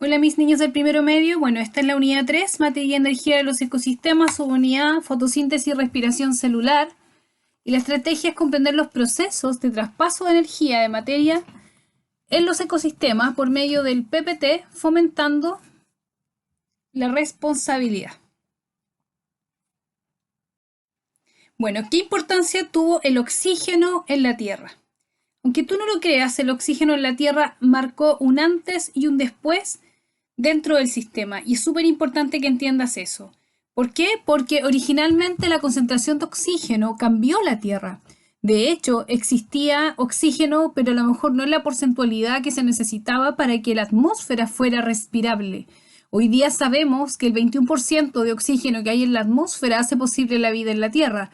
Hola mis niños del primero medio, bueno, esta es la unidad 3, materia y energía de los ecosistemas, subunidad, fotosíntesis y respiración celular. Y la estrategia es comprender los procesos de traspaso de energía de materia en los ecosistemas por medio del PPT, fomentando la responsabilidad. Bueno, ¿qué importancia tuvo el oxígeno en la Tierra? Aunque tú no lo creas, el oxígeno en la Tierra marcó un antes y un después dentro del sistema. Y es súper importante que entiendas eso. ¿Por qué? Porque originalmente la concentración de oxígeno cambió la Tierra. De hecho, existía oxígeno, pero a lo mejor no en la porcentualidad que se necesitaba para que la atmósfera fuera respirable. Hoy día sabemos que el 21% de oxígeno que hay en la atmósfera hace posible la vida en la Tierra.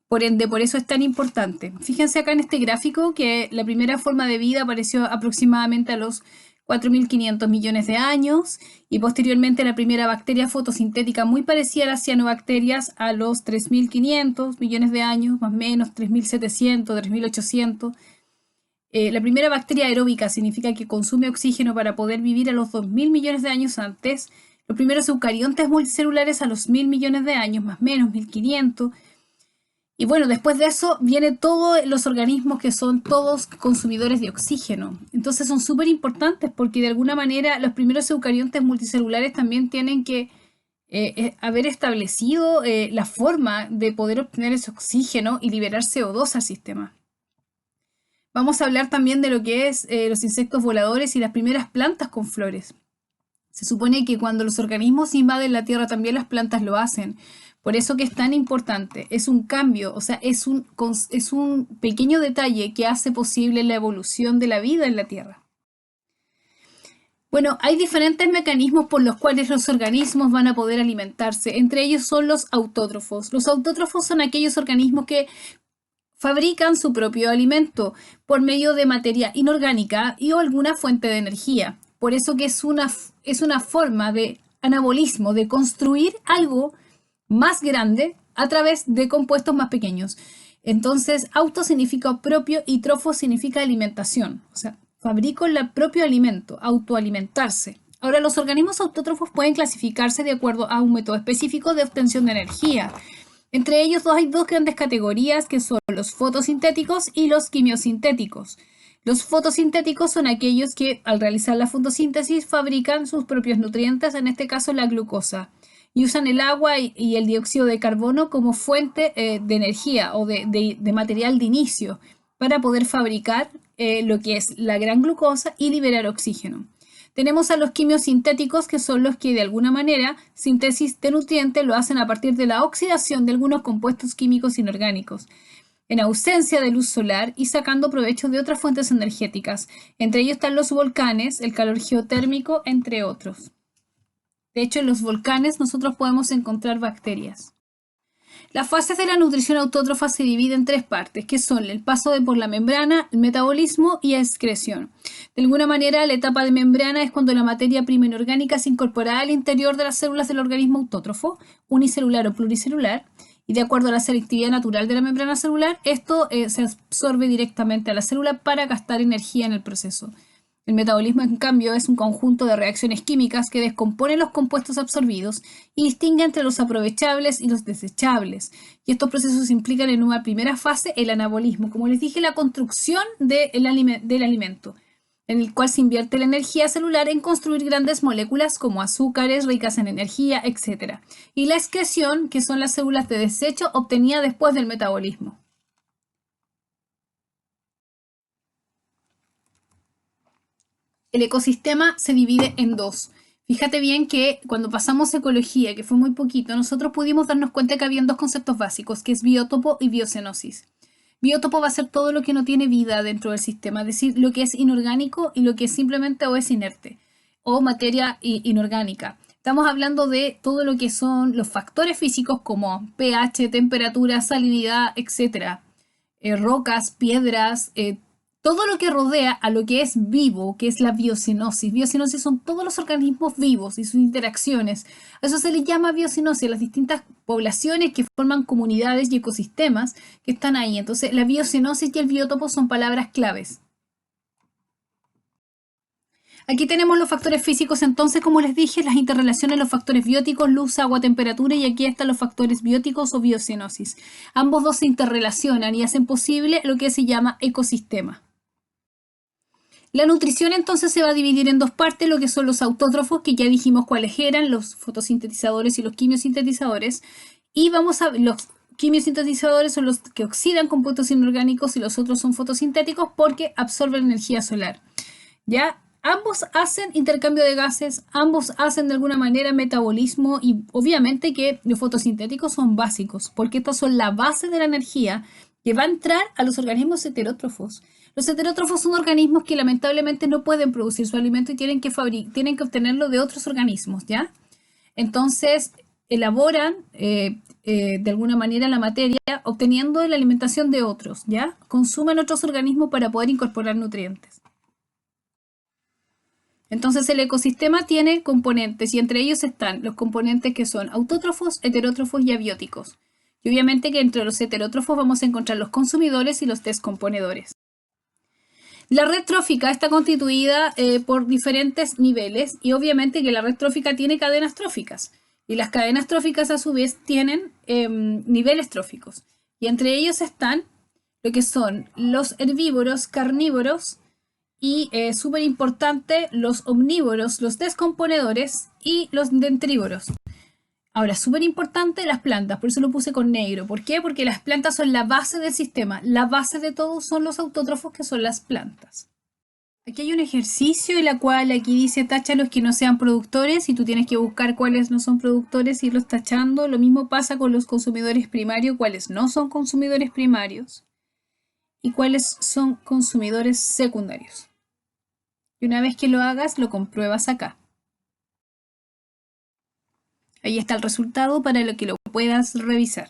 Por ende, por eso es tan importante. Fíjense acá en este gráfico que la primera forma de vida apareció aproximadamente a los 4.500 millones de años y posteriormente la primera bacteria fotosintética muy parecida a las cianobacterias a los 3.500 millones de años, más o menos 3.700, 3.800. La primera bacteria aeróbica significa que consume oxígeno para poder vivir a los 2.000 millones de años antes. Los primeros eucariontes multicelulares a los 1.000 millones de años, más o menos 1.500. Y bueno, después de eso vienen todos los organismos que son todos consumidores de oxígeno. Entonces son súper importantes porque de alguna manera los primeros eucariontes multicelulares también tienen que haber establecido la forma de poder obtener ese oxígeno y liberar CO2 al sistema. Vamos a hablar también de lo que es los insectos voladores y las primeras plantas con flores. Se supone que cuando los organismos invaden la Tierra también las plantas lo hacen. Por eso que es tan importante. Es un cambio, o sea, es un pequeño detalle que hace posible la evolución de la vida en la Tierra. Bueno, hay diferentes mecanismos por los cuales los organismos van a poder alimentarse. Entre ellos son los autótrofos. Los autótrofos son aquellos organismos que fabrican su propio alimento por medio de materia inorgánica y o alguna fuente de energía. Por eso que es una forma de anabolismo, de construir algo más grande a través de compuestos más pequeños. Entonces, auto significa propio y trofo significa alimentación. O sea, fabrico el propio alimento, autoalimentarse. Ahora, los organismos autótrofos pueden clasificarse de acuerdo a un método específico de obtención de energía. Entre ellos hay dos grandes categorías que son los fotosintéticos y los quimiosintéticos. Los fotosintéticos son aquellos que al realizar la fotosíntesis fabrican sus propios nutrientes, en este caso la glucosa, y usan el agua y el dióxido de carbono como fuente de energía o de material de inicio para poder fabricar lo que es la gran glucosa y liberar oxígeno. Tenemos a los quimiosintéticos, que son los que de alguna manera síntesis de nutrientes lo hacen a partir de la oxidación de algunos compuestos químicos inorgánicos, en ausencia de luz solar y sacando provecho de otras fuentes energéticas. Entre ellos están los volcanes, el calor geotérmico, entre otros. De hecho, en los volcanes nosotros podemos encontrar bacterias. Las fases de la nutrición autótrofa se dividen en tres partes, que son el paso por la membrana, el metabolismo y excreción. De alguna manera, la etapa de membrana es cuando la materia prima inorgánica se incorpora al interior de las células del organismo autótrofo, unicelular o pluricelular, y de acuerdo a la selectividad natural de la membrana celular, esto se absorbe directamente a la célula para gastar energía en el proceso. El metabolismo, en cambio, es un conjunto de reacciones químicas que descomponen los compuestos absorbidos y distingue entre los aprovechables y los desechables. Y estos procesos implican en una primera fase el anabolismo, como les dije, la construcción del alimento, en el cual se invierte la energía celular en construir grandes moléculas como azúcares ricas en energía, etc. Y la excreción, que son las células de desecho obtenidas después del metabolismo. El ecosistema se divide en dos. Fíjate bien que cuando pasamos ecología, que fue muy poquito, nosotros pudimos darnos cuenta que habían dos conceptos básicos, que es biótopo y biocenosis. Biótopo va a ser todo lo que no tiene vida dentro del sistema, es decir, lo que es inorgánico y lo que simplemente o es inerte, o materia inorgánica. Estamos hablando de todo lo que son los factores físicos como pH, temperatura, salinidad, etc. Rocas, piedras, todo lo que rodea a lo que es vivo, que es la biocenosis. Biocenosis son todos los organismos vivos y sus interacciones. A eso se le llama biocenosis, a las distintas poblaciones que forman comunidades y ecosistemas que están ahí. Entonces, la biocenosis y el biótopo son palabras claves. Aquí tenemos los factores físicos, entonces, como les dije, las interrelaciones de los factores bióticos, luz, agua, temperatura, y aquí están los factores bióticos o biocenosis. Ambos dos se interrelacionan y hacen posible lo que se llama ecosistema. La nutrición entonces se va a dividir en dos partes, lo que son los autótrofos, que ya dijimos cuáles eran, los fotosintetizadores y los quimiosintetizadores, y los quimiosintetizadores son los que oxidan compuestos inorgánicos y los otros son fotosintéticos porque absorben energía solar. ¿Ya? Ambos hacen intercambio de gases, ambos hacen de alguna manera metabolismo y obviamente que los fotosintéticos son básicos porque estos son la base de la energía que va a entrar a los organismos heterótrofos. Los heterótrofos son organismos que lamentablemente no pueden producir su alimento y tienen que obtenerlo de otros organismos, ¿ya? Entonces elaboran de alguna manera la materia obteniendo la alimentación de otros, ¿ya? Consumen otros organismos para poder incorporar nutrientes. Entonces el ecosistema tiene componentes y entre ellos están los componentes que son autótrofos, heterótrofos y abióticos. Y obviamente que entre los heterótrofos vamos a encontrar los consumidores y los descomponedores. La red trófica está constituida por diferentes niveles y obviamente que la red trófica tiene cadenas tróficas. Y las cadenas tróficas a su vez tienen niveles tróficos. Y entre ellos están lo que son los herbívoros, carnívoros, y súper importante, los omnívoros, los descomponedores y los dentrívoros. Ahora, súper importante las plantas, por eso lo puse con negro. ¿Por qué? Porque las plantas son la base del sistema. La base de todo son los autótrofos, que son las plantas. Aquí hay un ejercicio en el cual aquí dice tacha los que no sean productores y tú tienes que buscar cuáles no son productores y irlos tachando. Lo mismo pasa con los consumidores primarios, cuáles no son consumidores primarios y cuáles son consumidores secundarios. Y una vez que lo hagas, lo compruebas acá. Ahí está el resultado para que lo puedas revisar.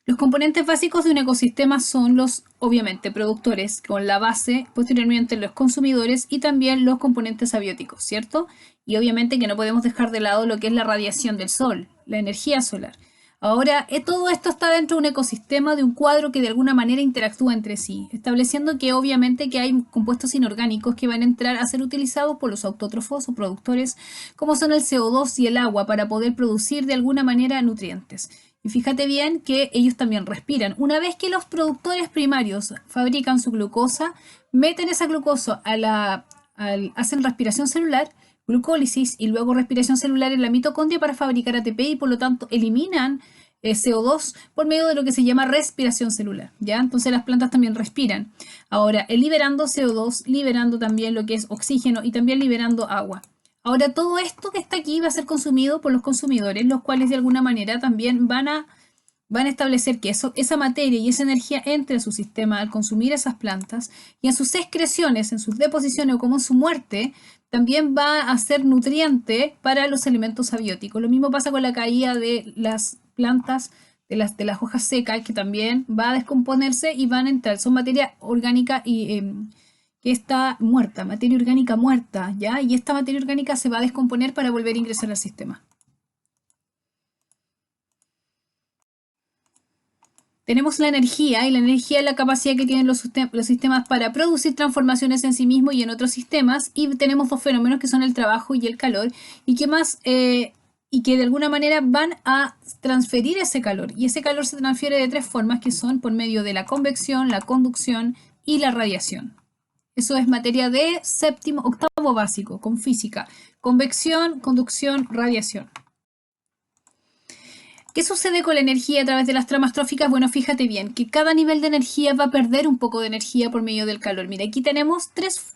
Los componentes básicos de un ecosistema son los, obviamente, productores, con la base, posteriormente los consumidores y también los componentes abióticos, ¿cierto? Y obviamente que no podemos dejar de lado lo que es la radiación del sol, la energía solar. Ahora, todo esto está dentro de un ecosistema, de un cuadro que de alguna manera interactúa entre sí, estableciendo que obviamente que hay compuestos inorgánicos que van a entrar a ser utilizados por los autótrofos o productores, como son el CO2 y el agua, para poder producir de alguna manera nutrientes. Y fíjate bien que ellos también respiran. Una vez que los productores primarios fabrican su glucosa, meten esa glucosa hacen respiración celular, glucólisis y luego respiración celular en la mitocondria para fabricar ATP y por lo tanto eliminan CO2 por medio de lo que se llama respiración celular, ¿ya? Entonces las plantas también respiran. Ahora, liberando CO2, liberando también lo que es oxígeno y también liberando agua. Ahora, todo esto que está aquí va a ser consumido por los consumidores, los cuales de alguna manera también van a establecer que esa materia y esa energía entre a su sistema al consumir esas plantas y en sus excreciones, en sus deposiciones o como en su muerte, también va a ser nutriente para los elementos abióticos. Lo mismo pasa con la caída de las plantas, de las hojas secas, que también va a descomponerse y van a entrar. Son materia orgánica y que está muerta, materia orgánica muerta, ¿ya? Y esta materia orgánica se va a descomponer para volver a ingresar al sistema. Tenemos la energía, y la energía es la capacidad que tienen los sistemas para producir transformaciones en sí mismos y en otros sistemas, y tenemos dos fenómenos que son el trabajo y el calor, y que de alguna manera van a transferir ese calor, y ese calor se transfiere de tres formas, que son por medio de la convección, la conducción y la radiación. Eso es materia de octavo básico, con física. Convección, conducción, radiación. ¿Qué sucede con la energía a través de las tramas tróficas? Bueno, fíjate bien, que cada nivel de energía va a perder un poco de energía por medio del calor. Mira, aquí tenemos tres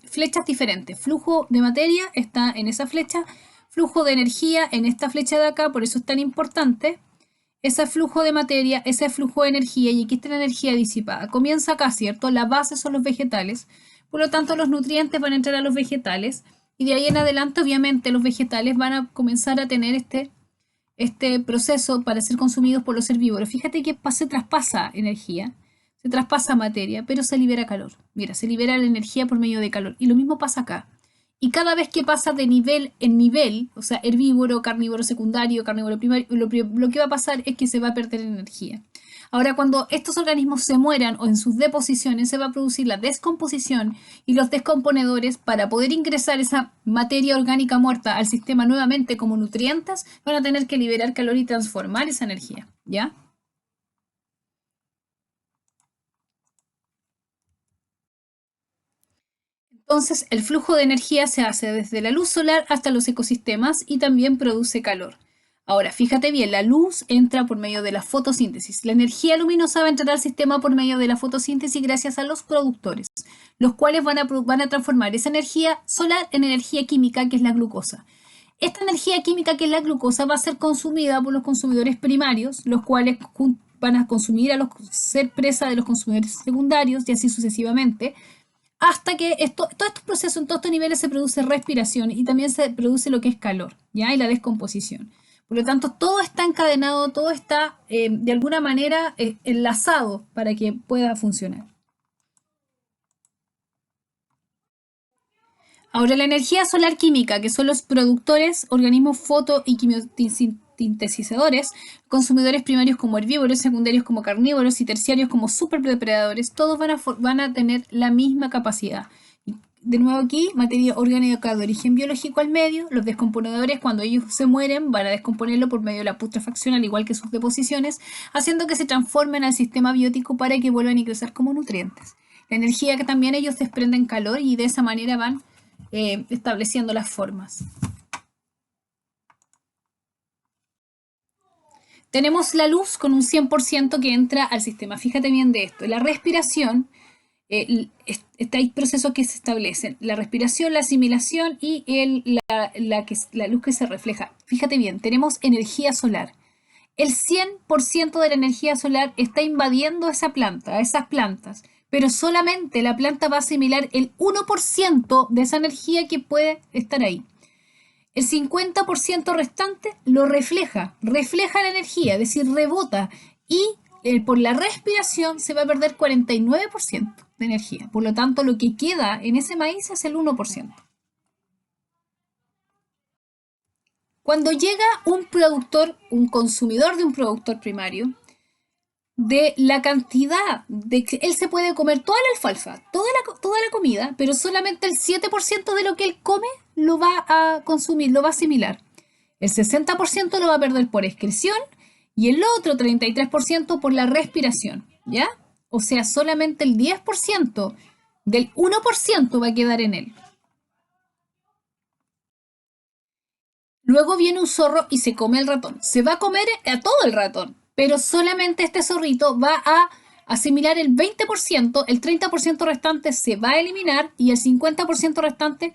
flechas diferentes. Flujo de materia está en esa flecha, flujo de energía en esta flecha de acá, por eso es tan importante. Ese flujo de materia, ese flujo de energía, y aquí está la energía disipada. Comienza acá, ¿cierto? La base son los vegetales, por lo tanto los nutrientes van a entrar a los vegetales, y de ahí en adelante obviamente los vegetales van a comenzar a tener este proceso para ser consumidos por los herbívoros. Fíjate que se traspasa energía, se traspasa materia, pero se libera calor. Mira, se libera la energía por medio de calor, y lo mismo pasa acá. Y cada vez que pasa de nivel en nivel, o sea, herbívoro, carnívoro secundario, carnívoro primario, lo que va a pasar es que se va a perder energía. Ahora, cuando estos organismos se mueran o en sus deposiciones, se va a producir la descomposición y los descomponedores, para poder ingresar esa materia orgánica muerta al sistema nuevamente como nutrientes, van a tener que liberar calor y transformar esa energía, ¿ya? Entonces, el flujo de energía se hace desde la luz solar hasta los ecosistemas y también produce calor. Ahora, fíjate bien, la luz entra por medio de la fotosíntesis. La energía luminosa va a entrar al sistema por medio de la fotosíntesis gracias a los productores, los cuales van a transformar esa energía solar en energía química, que es la glucosa. Esta energía química, que es la glucosa, va a ser consumida por los consumidores primarios, los cuales van a consumir ser presa de los consumidores secundarios y así sucesivamente, hasta que todos estos procesos, en todos estos niveles, se produce respiración y también se produce lo que es calor, ¿ya? Y la descomposición. Por lo tanto, todo está encadenado, todo está de alguna manera enlazado para que pueda funcionar. Ahora, la energía solar química, que son los productores, organismos foto y quimiosintetizadores, consumidores primarios como herbívoros, secundarios como carnívoros y terciarios como superdepredadores, todos van a tener la misma capacidad. De nuevo aquí, materia orgánica de origen biológico al medio. Los descomponedores, cuando ellos se mueren, van a descomponerlo por medio de la putrefacción, al igual que sus deposiciones, haciendo que se transformen al sistema biótico para que vuelvan a ingresar como nutrientes. La energía que también ellos desprenden calor y de esa manera van estableciendo las formas. Tenemos la luz con un 100% que entra al sistema. Fíjate bien de esto. La respiración, hay procesos que se establecen. La respiración, la asimilación y la luz que se refleja. Fíjate bien, tenemos energía solar. El 100% de la energía solar está invadiendo esa planta, esas plantas, pero solamente la planta va a asimilar el 1% de esa energía que puede estar ahí. El 50% restante lo refleja la energía, es decir, rebota, y por la respiración se va a perder 49% de energía. Por lo tanto, lo que queda en ese maíz es el 1%. Cuando llega un productor, un consumidor de un productor primario, de la cantidad de que él se puede comer toda la alfalfa, toda la comida, pero solamente el 7% de lo que él come lo va a consumir, lo va a asimilar. El 60% lo va a perder por excreción y el otro 33% por la respiración, ¿ya? O sea, solamente el 10% del 1% va a quedar en él. Luego viene un zorro y se come el ratón. Se va a comer a todo el ratón, pero solamente este zorrito va a asimilar el 20%, el 30% restante se va a eliminar y el 50% restante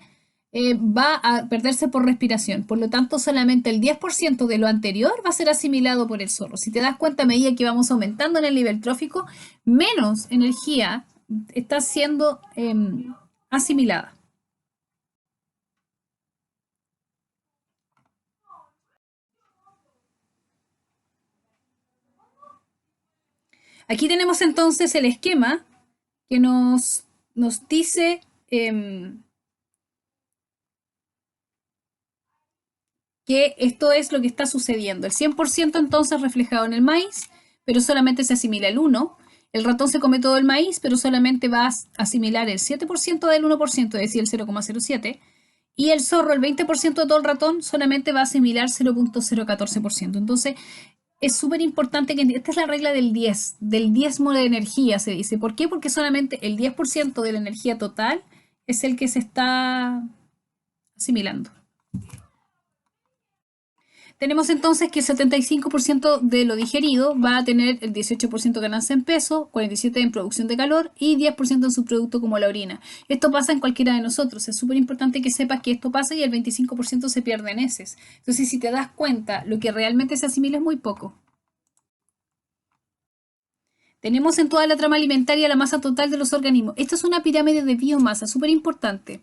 va a perderse por respiración. Por lo tanto, solamente el 10% de lo anterior va a ser asimilado por el zorro. Si te das cuenta, a medida que vamos aumentando en el nivel trófico, menos energía está siendo asimilada. Aquí tenemos entonces el esquema que nos dice que esto es lo que está sucediendo. El 100% entonces reflejado en el maíz, pero solamente se asimila el 1. El ratón se come todo el maíz, pero solamente va a asimilar el 7% del 1%, es decir, el 0,07. Y el zorro, el 20% de todo el ratón, solamente va a asimilar 0,014%. Entonces, es súper importante que esta es la regla del 10, del diezmo de energía, se dice. ¿Por qué? Porque solamente el 10% de la energía total es el que se está asimilando. Tenemos entonces que el 75% de lo digerido va a tener el 18% de ganancia en peso, 47% en producción de calor y 10% en subproducto como la orina. Esto pasa en cualquiera de nosotros. Es súper importante que sepas que esto pasa y el 25% se pierde en heces. Entonces, si te das cuenta, lo que realmente se asimila es muy poco. Tenemos en toda la trama alimentaria la masa total de los organismos. Esta es una pirámide de biomasa, súper importante.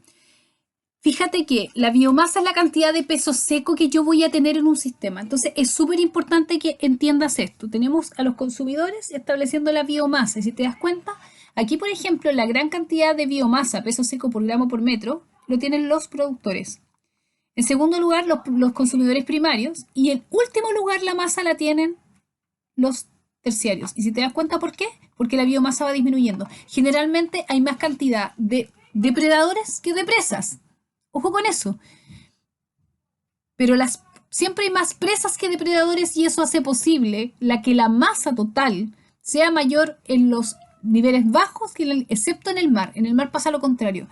Fíjate que la biomasa es la cantidad de peso seco que yo voy a tener en un sistema. Entonces es súper importante que entiendas esto. Tenemos a los consumidores estableciendo la biomasa. Y si te das cuenta, aquí por ejemplo la gran cantidad de biomasa, peso seco por gramo por metro, lo tienen los productores. En segundo lugar, los consumidores primarios. Y en último lugar, la masa la tienen los terciarios. Y si te das cuenta, ¿por qué? Porque la biomasa va disminuyendo. Generalmente hay más cantidad de depredadores que de presas. Ojo con eso. Pero siempre hay más presas que depredadores y eso hace posible que la masa total sea mayor en los niveles bajos, excepto en el mar. En el mar pasa lo contrario.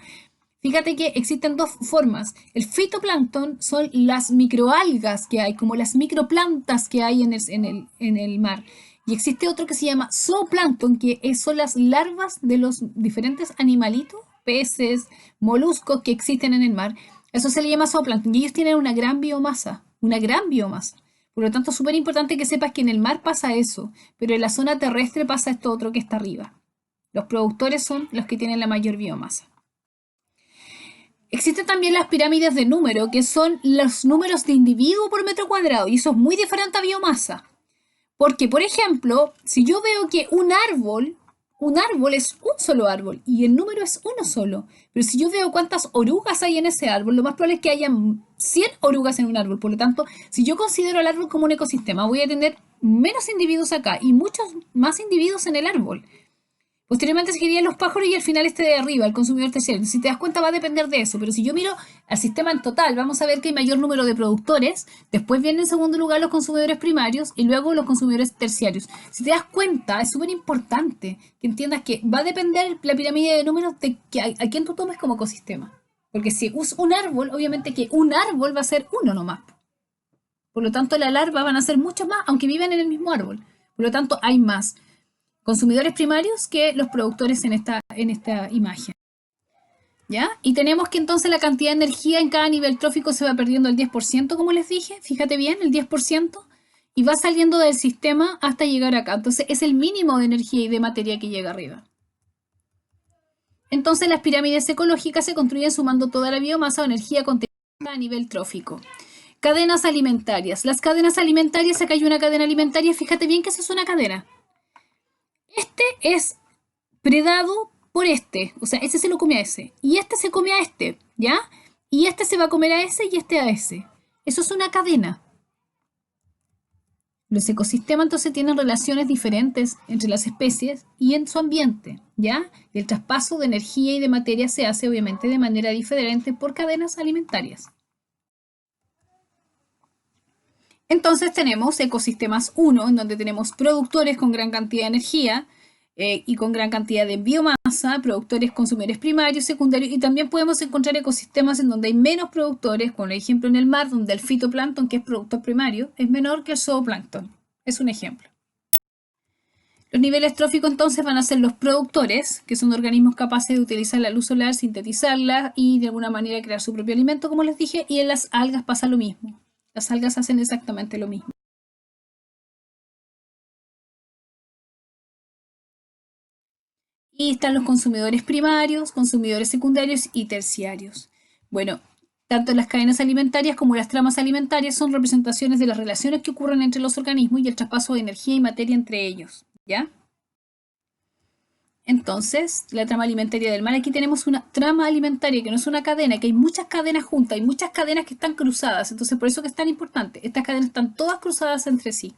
Fíjate que existen dos formas. El fitoplancton son las microalgas que hay, como las microplantas que hay en el mar. Y existe otro que se llama zooplancton, que son las larvas de los diferentes animalitos, peces, moluscos que existen en el mar. Eso se le llama zooplancton y ellos tienen una gran biomasa, una gran biomasa. Por lo tanto, es súper importante que sepas que en el mar pasa eso, pero en la zona terrestre pasa esto otro que está arriba. Los productores son los que tienen la mayor biomasa. Existen también las pirámides de número, que son los números de individuo por metro cuadrado, y eso es muy diferente a biomasa. Porque, por ejemplo, si yo veo que un árbol es un solo árbol, y el número es uno solo, pero si yo veo cuántas orugas hay en ese árbol, lo más probable es que haya 100 orugas en un árbol. Por lo tanto, si yo considero al árbol como un ecosistema, voy a tener menos individuos acá y muchos más individuos en el árbol. Posteriormente seguirían los pájaros y al final este de arriba, el consumidor terciario. Si te das cuenta va a depender de eso, pero si yo miro al sistema en total, vamos a ver que hay mayor número de productores, después vienen en segundo lugar los consumidores primarios y luego los consumidores terciarios. Si te das cuenta, es súper importante que entiendas que va a depender la pirámide de números de a quién tú tomes como ecosistema. Porque si es un árbol, obviamente que un árbol va a ser uno nomás. Por lo tanto, la larva van a ser muchos más, aunque vivan en el mismo árbol. Por lo tanto, hay más consumidores primarios que los productores en esta imagen. ¿Ya? Y tenemos que entonces la cantidad de energía en cada nivel trófico se va perdiendo el 10%, como les dije, fíjate bien, el 10%, y va saliendo del sistema hasta llegar acá. Entonces es el mínimo de energía y de materia que llega arriba. Entonces las pirámides ecológicas se construyen sumando toda la biomasa o energía contenida a nivel trófico. Cadenas alimentarias. Las cadenas alimentarias, acá hay una cadena alimentaria, fíjate bien que eso es una cadena. Este es predado por este, o sea, ese se lo come a ese, y este se come a este, ¿ya? Y este se va a comer a ese y este a ese. Eso es una cadena. Los ecosistemas entonces tienen relaciones diferentes entre las especies y en su ambiente, ¿ya? Y el traspaso de energía y de materia se hace obviamente de manera diferente por cadenas alimentarias. Entonces tenemos ecosistemas 1, en donde tenemos productores con gran cantidad de energía y con gran cantidad de biomasa, productores consumidores primarios, secundarios, y también podemos encontrar ecosistemas en donde hay menos productores, por ejemplo en el mar, donde el fitoplancton, que es productor primario, es menor que el zooplancton. Es un ejemplo. Los niveles tróficos entonces van a ser los productores, que son organismos capaces de utilizar la luz solar, sintetizarla y de alguna manera crear su propio alimento, como les dije, y en las algas pasa lo mismo. Las algas hacen exactamente lo mismo. Y están los consumidores primarios, consumidores secundarios y terciarios. Bueno, tanto las cadenas alimentarias como las tramas alimentarias son representaciones de las relaciones que ocurren entre los organismos y el traspaso de energía y materia entre ellos, ¿ya? Entonces, la trama alimentaria del mar, aquí tenemos una trama alimentaria que no es una cadena, que hay muchas cadenas juntas, hay muchas cadenas que están cruzadas, entonces por eso que es tan importante. Estas cadenas están todas cruzadas entre sí.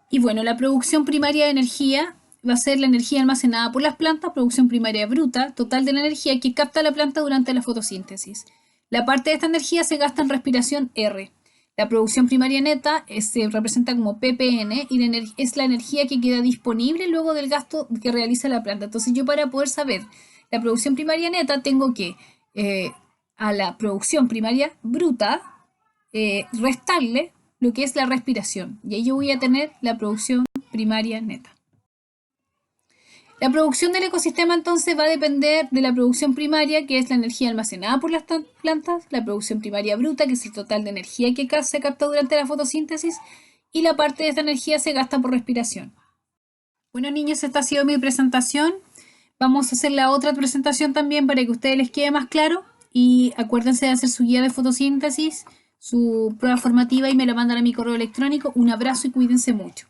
Y bueno, la producción primaria de energía va a ser la energía almacenada por las plantas, producción primaria bruta, total de la energía que capta la planta durante la fotosíntesis. La parte de esta energía se gasta en respiración R. La producción primaria neta se representa como ppn y es la energía que queda disponible luego del gasto que realiza la planta. Entonces yo para poder saber la producción primaria neta tengo que a la producción primaria bruta restarle lo que es la respiración. Y ahí yo voy a tener la producción primaria neta. La producción del ecosistema entonces va a depender de la producción primaria, que es la energía almacenada por las plantas, la producción primaria bruta, que es el total de energía que se capta durante la fotosíntesis, y la parte de esta energía se gasta por respiración. Bueno, niños, esta ha sido mi presentación. Vamos a hacer la otra presentación también para que a ustedes les quede más claro. Y acuérdense de hacer su guía de fotosíntesis, su prueba formativa y me la mandan a mi correo electrónico. Un abrazo y cuídense mucho.